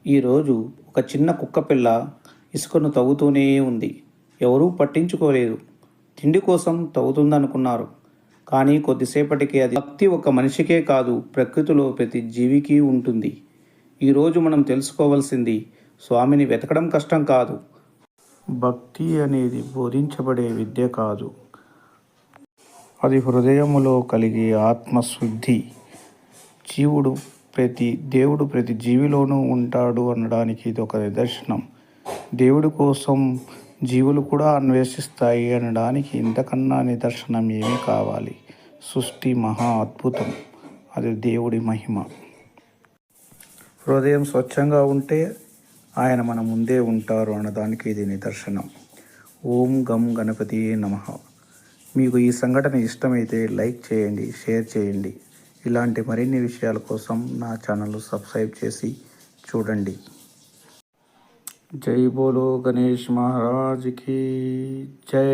ఈరోజు ఒక చిన్న కుక్కపిల్ల ఇసుకను తవ్వుతూనే ఉంది. ఎవరూ పట్టించుకోలేదు. తిండి కోసం తవ్వుతుందనుకున్నారు. కానీ కొద్దిసేపటికి అది భక్తి ఒక మనిషికే కాదు, ప్రకృతిలో ప్రతి జీవికి ఉంటుంది. ఈరోజు మనం తెలుసుకోవాల్సింది, స్వామిని వెతకడం కష్టం కాదు. భక్తి అనేది బోధించబడే విద్య కాదు, అది హృదయములో కలిగే ఆత్మశుద్ధి. జీవుడు దేవుడు ప్రతి జీవిలోనూ ఉంటాడు అనడానికి ఇది ఒక నిదర్శనం. దేవుడి కోసం జీవులు కూడా అన్వేషిస్తాయి అనడానికి ఇంతకన్నా నిదర్శనం ఏమీ కావాలి. సృష్టి మహా అద్భుతం, అది దేవుడి మహిమ. హృదయం స్వచ్ఛంగా ఉంటే ఆయన మన ముందే ఉంటారు అన్నదానికి ఇది నిదర్శనం. ఓం గం గణపతి నమః. మీకు ఈ సంఘటన ఇష్టమైతే లైక్ చేయండి, షేర్ చేయండి. ఇలాంటి మరిన్ని విషయాల కోసం నా ఛానల్ సబ్స్క్రైబ్ చేసి చూడండి. జై బోలో గణేష్ మహారాజ్కి జై.